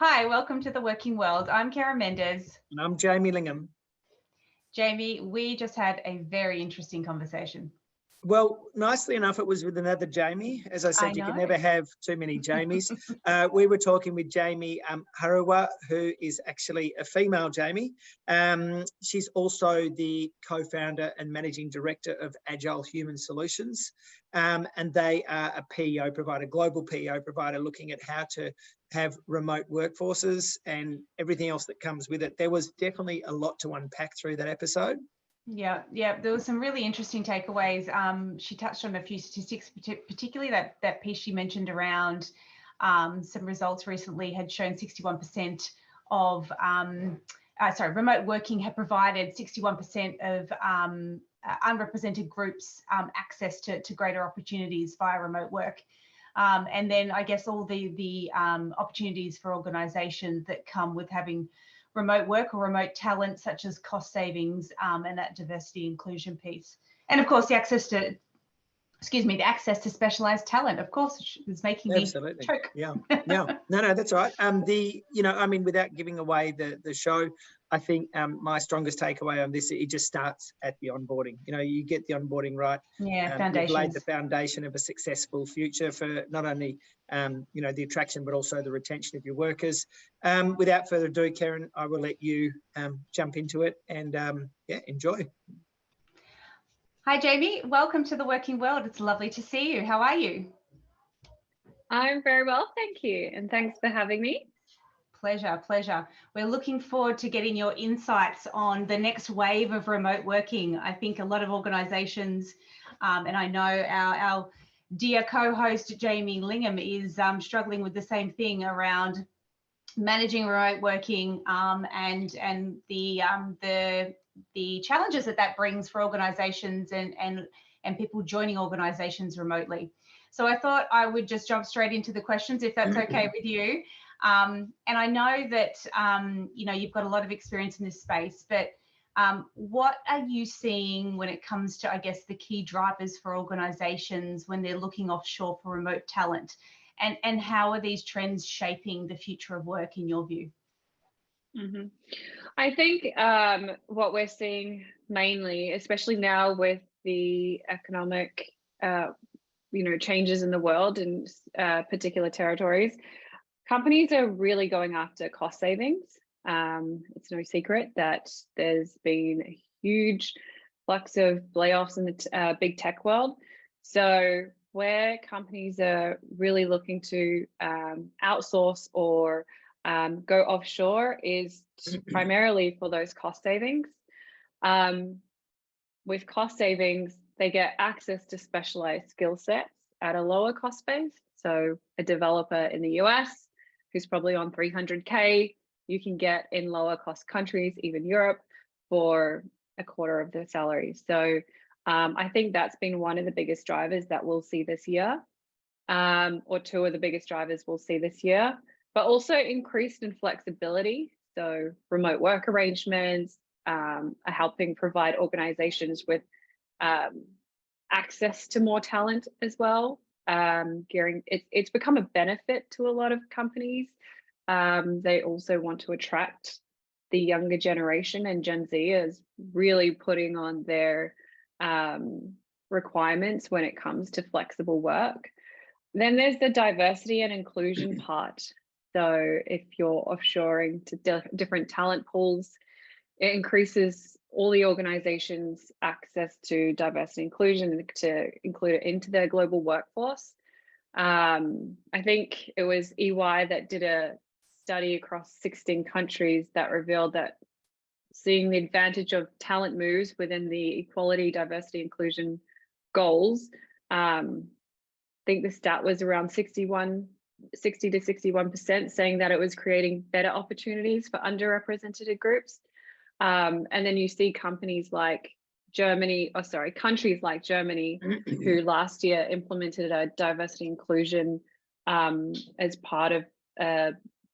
Hi, welcome to the Working World. I'm Karen Mendez. And I'm Jamie Lingham. Jamie, we just had a very interesting conversation. Well, nicely enough, it was with another Jamie. As I said, you can never have too many Jamies. We were talking with Jamie Haerewa, who is actually a female Jamie. She's also the co-founder and managing director of Agile Human Solutions. And they are a PEO provider, global PEO provider, looking at how to have remote workforces and everything else that comes with it. There was definitely a lot to unpack through that episode. Yeah, there was some really interesting takeaways. She touched on a few statistics, particularly that piece she mentioned around some results recently had shown 61% of, remote working had provided 61% of unrepresented groups access to greater opportunities via remote work. And then I guess all the opportunities for organizations that come with having remote work or remote talent, such as cost savings and that diversity inclusion piece. And of course, the access to specialized talent, of course, is making me choke. Yeah. No, that's all right. Without giving away the show, I think my strongest takeaway on this, it just starts at the onboarding. You get the onboarding right. Yeah, you've laid the foundation of a successful future for not only the attraction, but also the retention of your workers. Without further ado, Karen, I will let you jump into it and enjoy. Hi, Jamie. Welcome to the Working World. It's lovely to see you. How are you? I'm very well, thank you. And thanks for having me. Pleasure. We're looking forward to getting your insights on the next wave of remote working. I think a lot of organizations, and I know our dear co-host Jamie Lingham is struggling with the same thing around managing remote working and the challenges that brings for organizations and people joining organizations remotely. So I thought I would just jump straight into the questions, if that's okay with you. And I know that, you've got a lot of experience in this space, but what are you seeing when it comes to, I guess, the key drivers for organizations when they're looking offshore for remote talent? And how are these trends shaping the future of work in your view? Mm-hmm. I think what we're seeing mainly, especially now with the economic, changes in the world and particular territories, companies are really going after cost savings. It's no secret that there's been a huge flux of layoffs in the big tech world. So where companies are really looking to outsource or go offshore is primarily for those cost savings. With cost savings, they get access to specialized skill sets at a lower cost base. So a developer in the US who's probably on 300K, you can get in lower cost countries, even Europe, for a quarter of their salary. So I think that's been one of the biggest drivers that we'll see this year, or two of the biggest drivers we'll see this year, but also increased in flexibility. So remote work arrangements are helping provide organizations with access to more talent as well. It's become a benefit to a lot of companies. They also want to attract the younger generation, and Gen Z is really putting on their requirements when it comes to flexible work. Then there's the diversity and inclusion part. So if you're offshoring to different talent pools, it increases all the organizations' access to diversity and inclusion to include it into their global workforce. I think it was EY that did a study across 16 countries that revealed that seeing the advantage of talent moves within the equality, diversity, inclusion goals, I think the stat was around 60 to 61%, saying that it was creating better opportunities for underrepresented groups. And then you see countries like Germany, who last year implemented a diversity inclusion as part of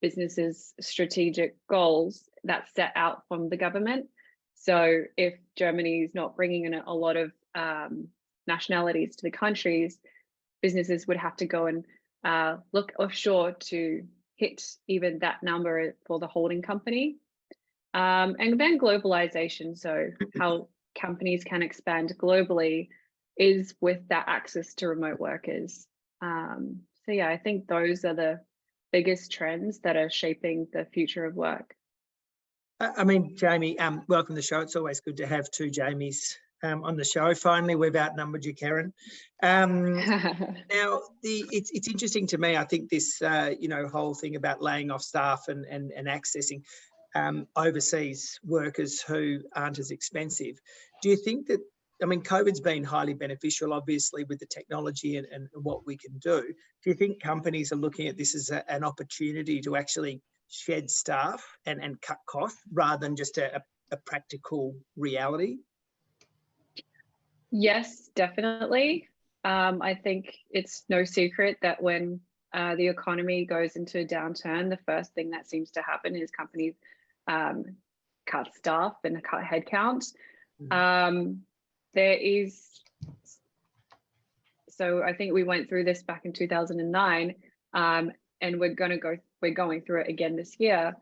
businesses' strategic goals that's set out from the government. So if Germany is not bringing in a lot of nationalities to the countries, businesses would have to go and look offshore to hit even that number for the holding company. And then globalization, so how companies can expand globally is with that access to remote workers. So yeah, I think those are the biggest trends that are shaping the future of work. I mean, Jamie, welcome to the show. It's always good to have two Jamies on the show. Finally, we've outnumbered you, Keryn. Now, it's interesting to me. I think this, whole thing about laying off staff and accessing overseas workers who aren't as expensive. Do you think that, I mean, COVID's been highly beneficial, obviously, with the technology and what we can do. Do you think companies are looking at this as an opportunity to actually shed staff and cut costs rather than just a practical reality? Yes, definitely. I think it's no secret that when the economy goes into a downturn, the first thing that seems to happen is companies cut staff and cut headcount. So I think we went through this back in 2009, and we're going through it again this year.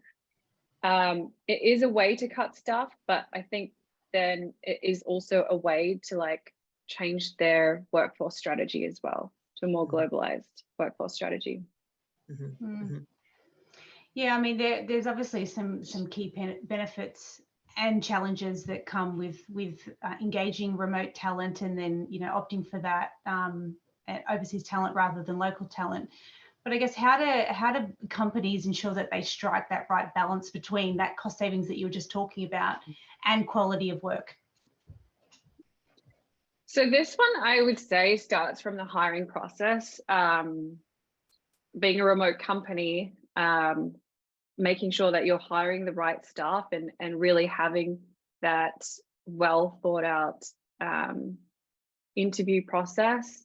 It is a way to cut staff, but I think then it is also a way to like change their workforce strategy as well to a more globalized workforce strategy. Yeah, I mean, there's obviously some key benefits and challenges that come with engaging remote talent and then, opting for that overseas talent rather than local talent. But I guess how do companies ensure that they strike that right balance between that cost savings that you were just talking about and quality of work? So this one, I would say, starts from the hiring process. Being a remote company, making sure that you're hiring the right staff and really having that well thought out interview process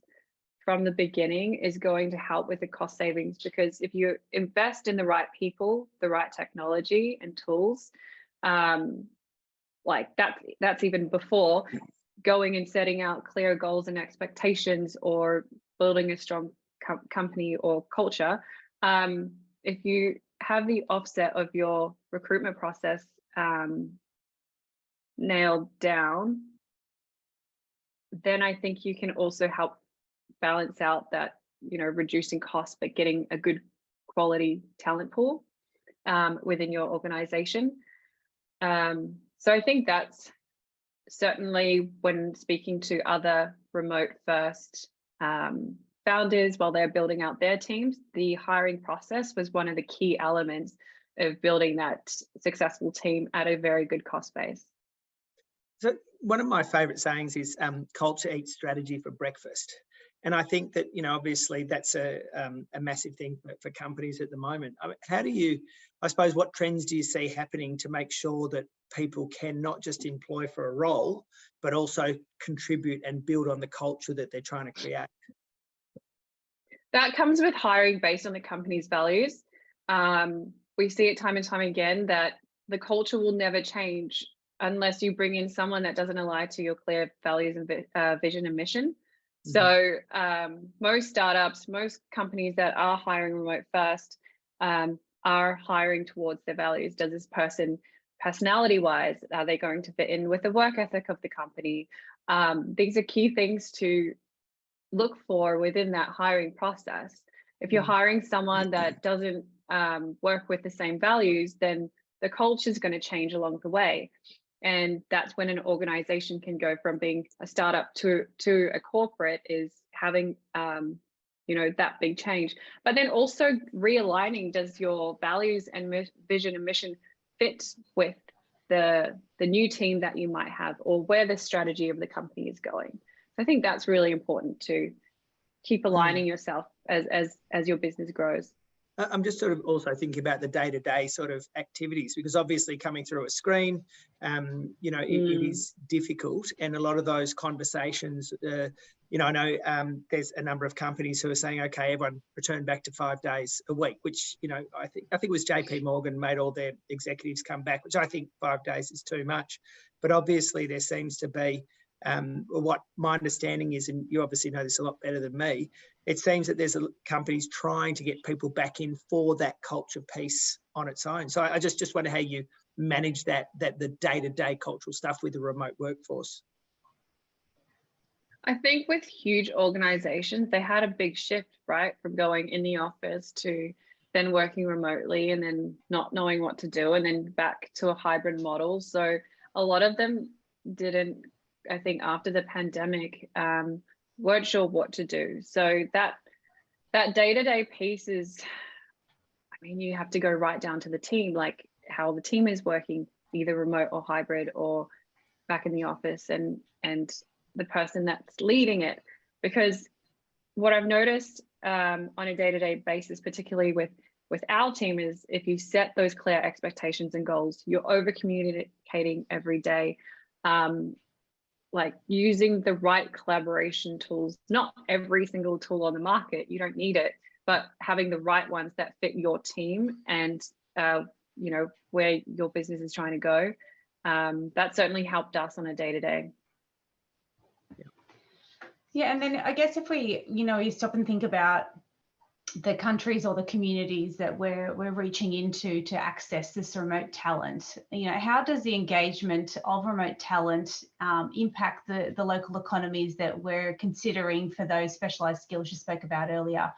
from the beginning is going to help with the cost savings, because if you invest in the right people, the right technology and tools, like that's even before going and setting out clear goals and expectations or building a strong company or culture. If you have the offset of your recruitment process nailed down, then I think you can also help balance out that, reducing costs, but getting a good quality talent pool within your organization. So I think that's certainly, when speaking to other remote first founders while they're building out their teams, the hiring process was one of the key elements of building that successful team at a very good cost base. So one of my favorite sayings is culture eats strategy for breakfast. And I think that, obviously that's a massive thing for companies at the moment. I mean, how do you, I suppose, what trends do you see happening to make sure that people can not just employ for a role, but also contribute and build on the culture that they're trying to create? That comes with hiring based on the company's values. We see it time and time again that the culture will never change unless you bring in someone that doesn't align to your clear values and vision and mission. So most startups, most companies that are hiring remote first are hiring towards their values. Does this person, personality-wise, are they going to fit in with the work ethic of the company? These are key things to look for within that hiring process. If you're hiring someone that doesn't work with the same values, then the culture is going to change along the way. And that's when an organization can go from being a startup to a corporate, is having that big change. But then also realigning, does your values and vision and mission fit with the new team that you might have, or where the strategy of the company is going? I think that's really important to keep aligning yourself as your business grows. I'm just sort of also thinking about the day-to-day sort of activities, because obviously coming through a screen, it is difficult. And a lot of those conversations, I know there's a number of companies who are saying, okay, everyone return back to 5 days a week, which, I think it was JP Morgan made all their executives come back, which I think 5 days is too much. But obviously there seems to be what my understanding is, and you obviously know this a lot better than me, it seems that there's companies trying to get people back in for that culture piece on its own. So I just wonder how you manage the day-to-day cultural stuff with the remote workforce. I think with huge organizations, they had a big shift, right, from going in the office to then working remotely and then not knowing what to do and then back to a hybrid model. So a lot of them didn't, I think, after the pandemic, weren't sure what to do. So that day-to-day piece is, I mean, you have to go right down to the team, like how the team is working, either remote or hybrid or back in the office, and the person that's leading it. Because what I've noticed on a day-to-day basis, particularly with our team, is if you set those clear expectations and goals, you're over communicating every day, like using the right collaboration tools, not every single tool on the market, you don't need it, but having the right ones that fit your team and you know, where your business is trying to go. That certainly helped us on a day-to-day. Yeah, and then I guess if we, you stop and think about the countries or the communities that we're reaching into to access this remote talent, how does the engagement of remote talent impact the local economies that we're considering for those specialized skills you spoke about earlier,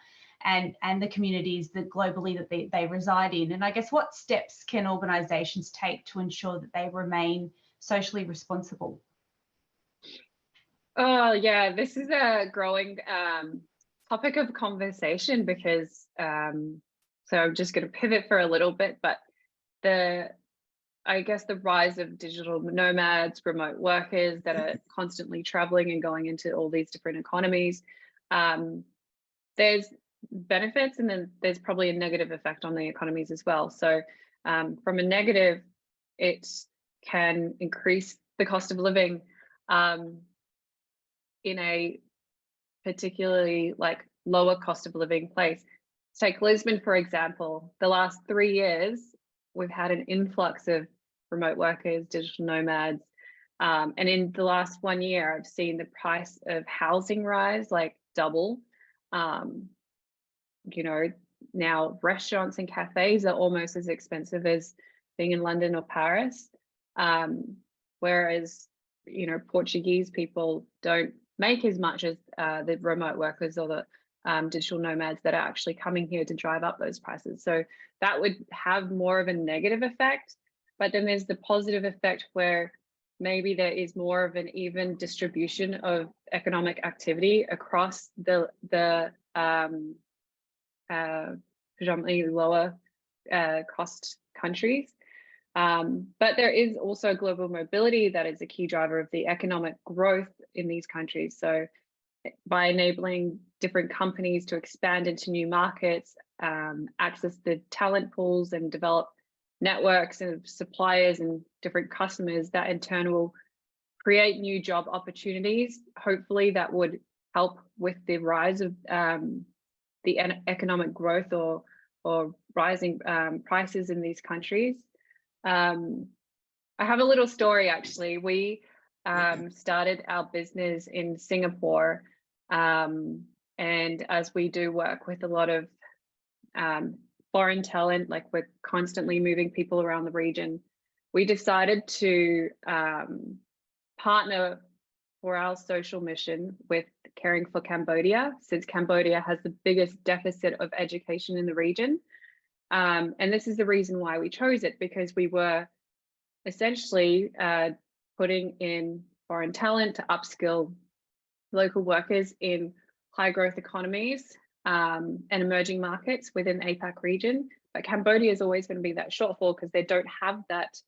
and the communities that globally that they reside in? And I guess what steps can organizations take to ensure that they remain socially responsible? Oh yeah, this is a growing topic of conversation because so I'm just going to pivot for a little bit, but I guess the rise of digital nomads, remote workers that are constantly traveling and going into all these different economies, there's benefits and then there's probably a negative effect on the economies as well. So from a negative, it can increase the cost of living in a particularly like lower cost of living place. Take Lisbon, for example. The last 3 years, we've had an influx of remote workers, digital nomads. And in the last 1 year, I've seen the price of housing rise like double. Now restaurants and cafes are almost as expensive as being in London or Paris. Whereas, Portuguese people don't make as much as the remote workers or the digital nomads that are actually coming here to drive up those prices. So that would have more of a negative effect. But then there's the positive effect where maybe there is more of an even distribution of economic activity across the predominantly lower cost countries. But there is also global mobility that is a key driver of the economic growth in these countries. So by enabling different companies to expand into new markets, access the talent pools and develop networks of suppliers and different customers, that in turn will create new job opportunities. Hopefully that would help with the rise of the economic growth or rising prices in these countries. I have a little story actually. We started our business in Singapore, and as we do work with a lot of foreign talent, like we're constantly moving people around the region, we decided to partner for our social mission with Caring for Cambodia, since Cambodia has the biggest deficit of education in the region. And this is the reason why we chose it, because we were essentially putting in foreign talent to upskill local workers in high growth economies and emerging markets within the APAC region. But Cambodia is always going to be that shortfall because they don't have that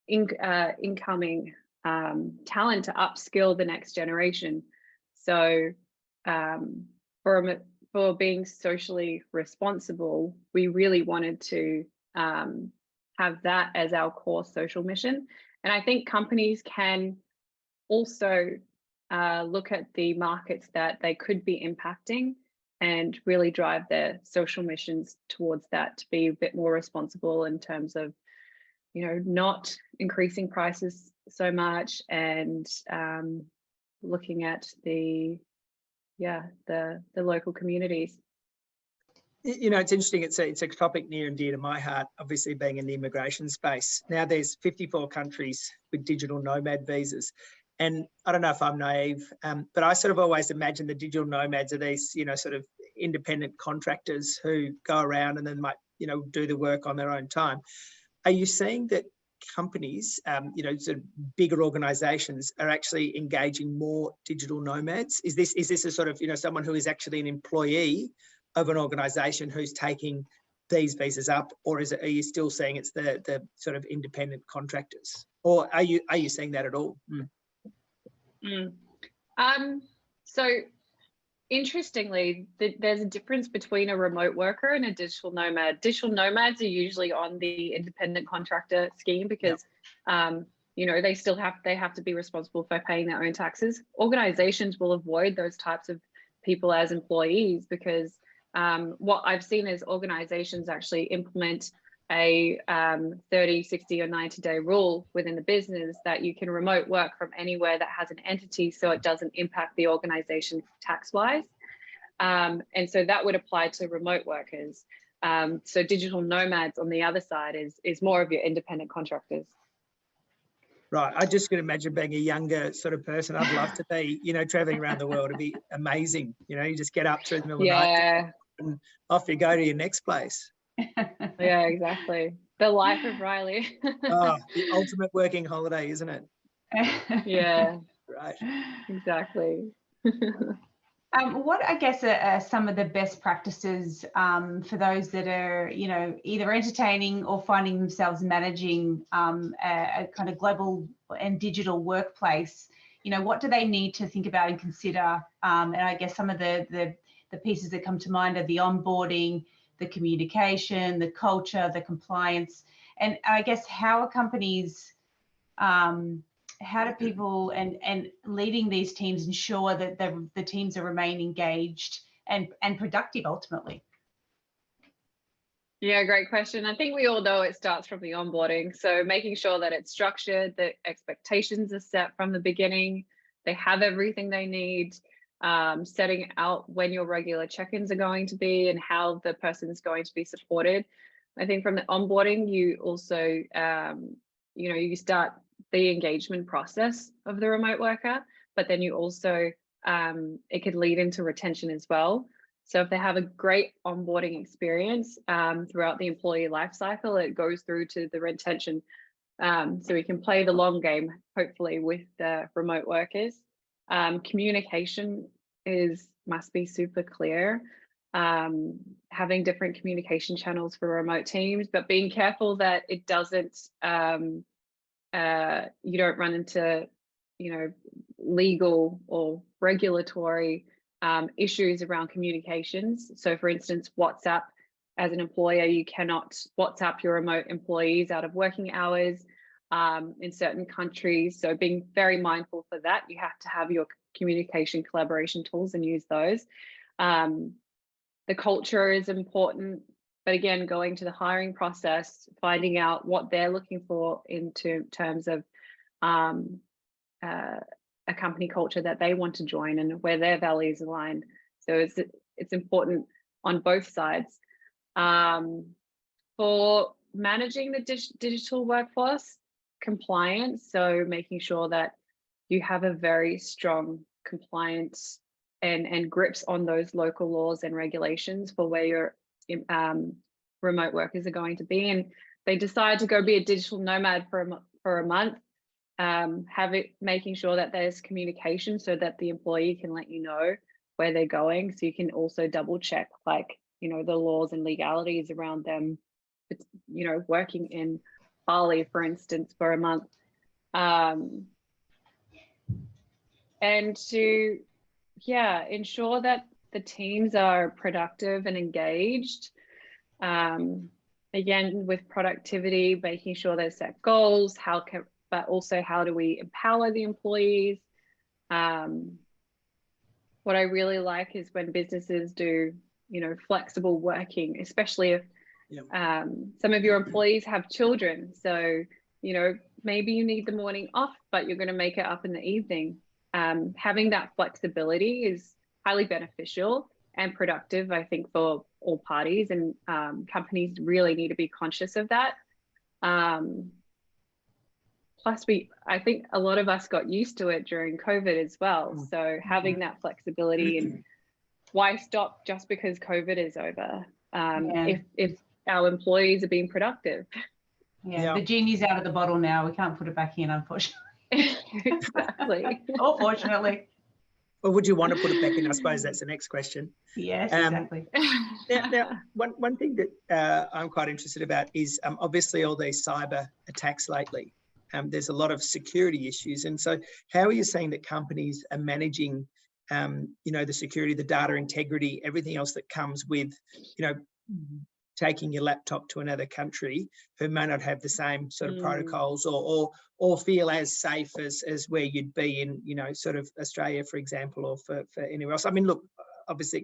incoming talent to upskill the next generation. So for being socially responsible, we really wanted to have that as our core social mission. And I think companies can also look at the markets that they could be impacting and really drive their social missions towards that, to be a bit more responsible in terms of, not increasing prices so much, and looking at the local communities. You know, it's interesting. It's a topic near and dear to my heart, obviously being in the immigration space. Now there's 54 countries with digital nomad visas. And I don't know if I'm naive, but I sort of always imagine the digital nomads are these, you know, sort of independent contractors who go around and then might, you know, do the work on their own time. Are you seeing that companies, you know, sort of bigger organizations are actually engaging more digital nomads? Is this a sort of, you know, someone who is actually an employee of an organization who's taking these visas up, or are you still seeing it's the sort of independent contractors, or are you seeing that at all? So interestingly, there's a difference between a remote worker and a digital nomad. Digital nomads are usually on the independent contractor scheme because you know, they have to be responsible for paying their own taxes. Organizations will avoid those types of people as employees because what I've seen is organizations actually implement a 30, 60 or 90-day rule within the business that you can remote work from anywhere that has an entity, so it doesn't impact the organization tax-wise. And so that would apply to remote workers. So digital nomads on the other side is more of your independent contractors. Right. I just can imagine being a younger sort of person. I'd love to be, you know, traveling around the world. It'd be amazing. You know, you just get up through the middle of the night and off you go to your next place. Yeah, exactly. The life of Riley. Oh, the ultimate working holiday, isn't it? Yeah. Right. Exactly. What I guess are some of the best practices for those that are, you know, either entertaining or finding themselves managing a kind of global and digital workplace? You know, what do they need to think about and consider? And I guess some of the pieces that come to mind are the onboarding, the communication, the culture, the compliance, and I guess how are companies, how do people and leading these teams ensure that the teams are remain engaged and productive ultimately? Yeah, great question. I think we all know it starts from the onboarding. So making sure that it's structured, that expectations are set from the beginning, they have everything they need, setting out when your regular check-ins are going to be and how the person is going to be supported. I think from the onboarding, you also, you know, you start the engagement process of the remote worker, but then you also, it could lead into retention as well. So if they have a great onboarding experience throughout the employee life cycle, it goes through to the retention. So we can play the long game, hopefully, with the remote workers. Communication must be super clear. Having different communication channels for remote teams, but being careful that it doesn't, you don't run into, you know, legal or regulatory issues around communications. So for instance, WhatsApp, as an employer, you cannot WhatsApp your remote employees out of working hours in certain countries. So being very mindful for that, you have to have your communication collaboration tools and use those. The culture is important, but again, going to the hiring process, finding out what they're looking for into terms of a company culture that they want to join and where their values align. So it's important on both sides. For managing the digital workforce, compliance, so making sure that you have a very strong compliance and grips on those local laws and regulations for where your remote workers are going to be. And they decide to go be a digital nomad for a month, making sure that there's communication so that the employee can let you know where they're going. So you can also double check, like, you know, the laws and legalities around them, you know, working in Bali, for instance, for a month. And to, ensure that the teams are productive and engaged. Again, with productivity, making sure they set goals, but also how do we empower the employees? What I really like is when businesses do, you know, flexible working, especially if some of your employees have children. So, you know, maybe you need the morning off, but you're going to make it up in the evening. having that flexibility is highly beneficial and productive, I think, for all parties, and companies really need to be conscious of that. Plus, I think a lot of us got used to it during COVID as well. So having that flexibility, and why stop just because COVID is over? If our employees are being productive. Yeah, the genie's out of the bottle now. We can't put it back in, unfortunately. Exactly. Or fortunately. Or would you want to put it back in? I suppose that's the next question. Yes, exactly. Now one thing that I'm quite interested about is obviously all these cyber attacks lately. There's a lot of security issues. And so how are you seeing that companies are managing, the security, the data integrity, everything else that comes with, taking your laptop to another country who may not have the same sort of protocols or feel as safe as where you'd be in, sort of Australia, for example, or for anywhere else? I mean, look, obviously,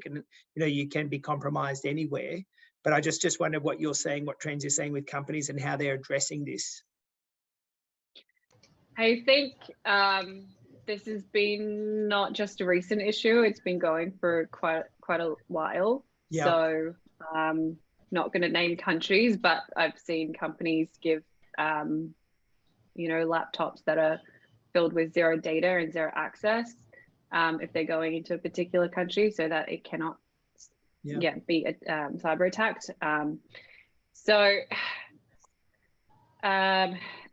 you can be compromised anywhere, but I just wonder what you're seeing, what trends you're seeing with companies and how they're addressing this. I think this has been not just a recent issue, it's been going for quite a while. Yeah. So not going to name countries, but I've seen companies give laptops that are filled with zero data and zero access if they're going into a particular country, so that it cannot be cyber attacked.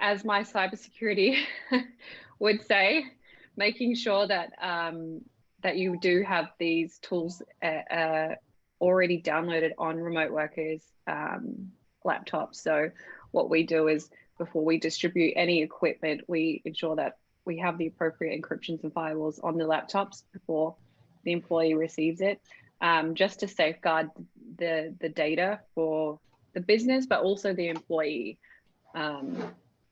As my cybersecurity would say, making sure that that you do have these tools already downloaded on remote workers' laptops. So what we do is, before we distribute any equipment, we ensure that we have the appropriate encryptions and firewalls on the laptops before the employee receives it, just to safeguard the data for the business, but also the employee.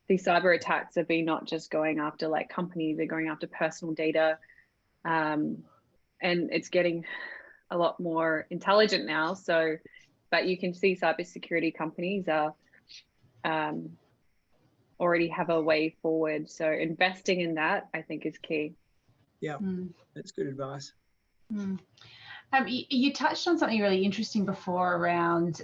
These cyber attacks have been not just going after like companies, they're going after personal data, and it's getting a lot more intelligent now. So, but you can see cybersecurity companies are already have a way forward. So investing in that, I think, is key. Yeah, that's good advice. You touched on something really interesting before around,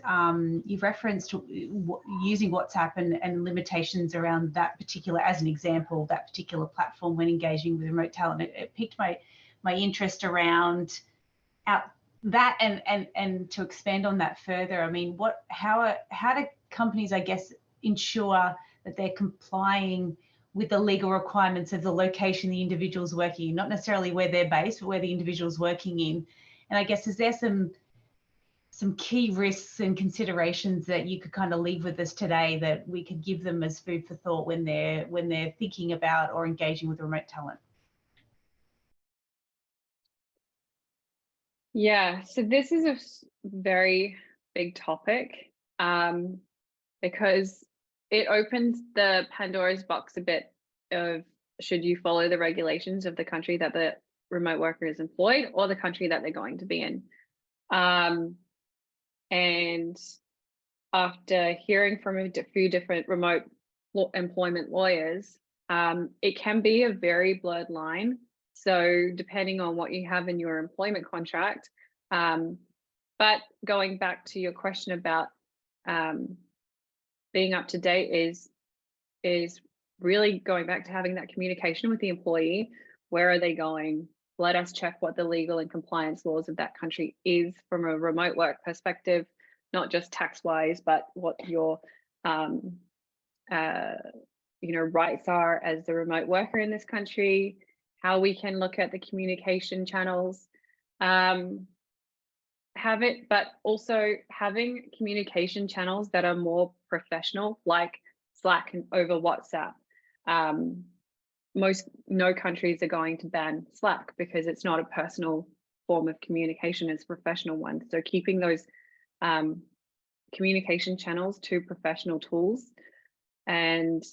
you've referenced using WhatsApp and limitations around that particular, as an example, that particular platform when engaging with remote talent. It piqued my interest around that and to expand on that further. I mean, how do companies, I guess, ensure that they're complying with the legal requirements of the location the individual's working in, not necessarily where they're based, but where the individual's working in? And I guess, is there some key risks and considerations that you could kind of leave with us today that we could give them as food for thought when they're thinking about or engaging with remote talent? Yeah, so this is a very big topic because it opens the Pandora's box a bit of, should you follow the regulations of the country that the remote worker is employed or the country that they're going to be in. And after hearing from a few different remote employment lawyers, it can be a very blurred line. So depending on what you have in your employment contract, but going back to your question about being up to date is really going back to having that communication with the employee. Where are they going? Let us check what the legal and compliance laws of that country is from a remote work perspective, not just tax-wise, but what your rights are as the remote worker in this country, how we can look at the communication channels, but also having communication channels that are more professional, like Slack and over WhatsApp. No countries are going to ban Slack because it's not a personal form of communication, it's a professional one. So keeping those communication channels to professional tools. And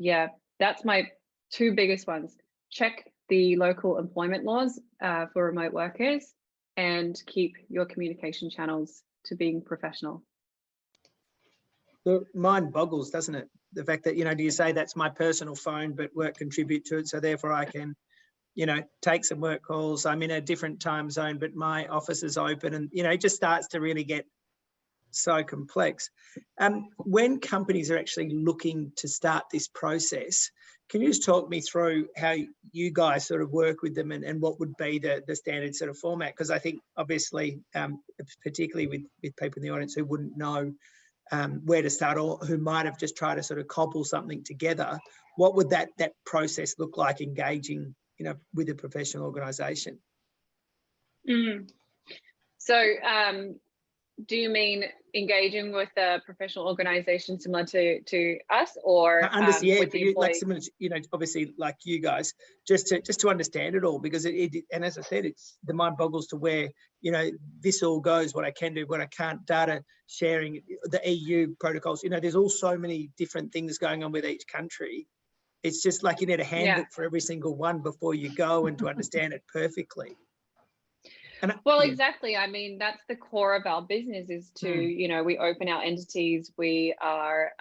yeah, that's my two biggest ones. Check the local employment laws for remote workers and keep your communication channels to being professional. The mind boggles, doesn't it? The fact that, do you say that's my personal phone, but work contribute to it, so therefore I can, you know, take some work calls. I'm in a different time zone, but my office is open, and, you know, it just starts to really get so complex. When companies are actually looking to start this process, can you just talk me through how you guys sort of work with them, and what would be the standard sort of format? Because I think obviously, particularly with people in the audience who wouldn't know where to start, or who might have just tried to sort of cobble something together, what would that process look like engaging, you know, with a professional organisation? So do you mean engaging with a professional organisation similar to us, or with the employee? Like similar to, you know, obviously like you guys, just to understand it all, because and as I said, it's the mind boggles to where, you know, this all goes, what I can do, what I can't, data sharing, the EU protocols, you know, there's all so many different things going on with each country. It's just like you need a handbook for every single one before you go, and to understand it perfectly. Well, exactly. I mean, that's the core of our business, is to, you know, we open our entities. We are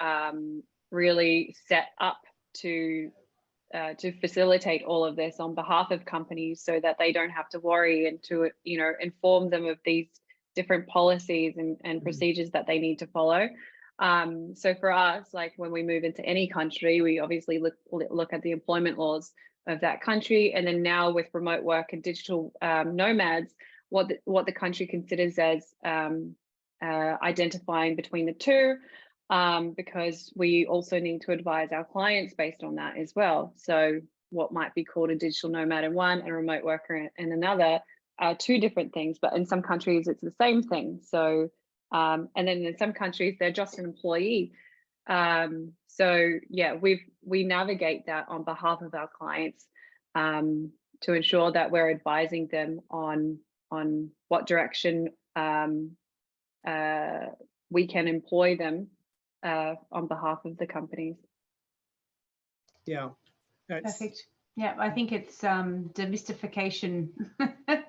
really set up to facilitate all of this on behalf of companies, so that they don't have to worry, and to, you know, inform them of these different policies and procedures that they need to follow. So for us, like when we move into any country, we obviously look at the employment laws of that country, and then now with remote work and digital nomads, what the country considers as identifying between the two, because we also need to advise our clients based on that as well. So what might be called a digital nomad in one and a remote worker in another are two different things, but in some countries it's the same thing. So and then in some countries they're just an employee. So yeah, we navigate that on behalf of our clients to ensure that we're advising them on what direction we can employ them on behalf of the companies. Yeah. Perfect. Yeah, I think it's demystification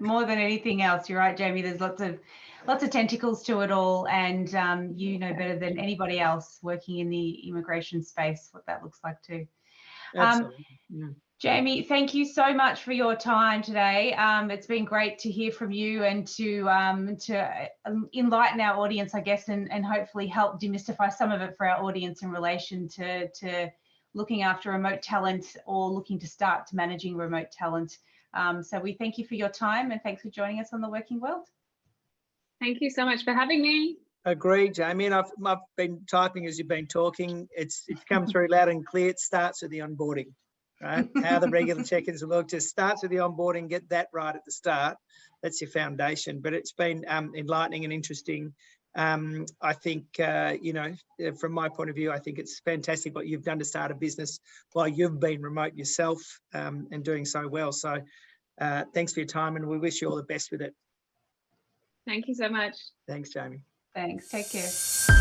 more than anything else. You're right, Jamie. There's lots of tentacles to it all, and you know better than anybody else working in the immigration space what that looks like too. Absolutely. Jamie, thank you so much for your time today. It's been great to hear from you, and to enlighten our audience, I guess, and hopefully help demystify some of it for our audience in relation to looking after remote talent, or looking to start to managing remote talent. So we thank you for your time, and thanks for joining us on The Working World. Thank you so much for having me. Agree, Jamie. And I've been typing as you've been talking. It's come through loud and clear. It starts with the onboarding, right? How the regular check-ins will look. Just starts with the onboarding. Get that right at the start. That's your foundation. But it's been enlightening and interesting. I think, you know, from my point of view, I think it's fantastic what you've done to start a business while you've been remote yourself, and doing so well. So thanks for your time, and we wish you all the best with it. Thank you so much. Thanks, Jamie. Thanks. Take care.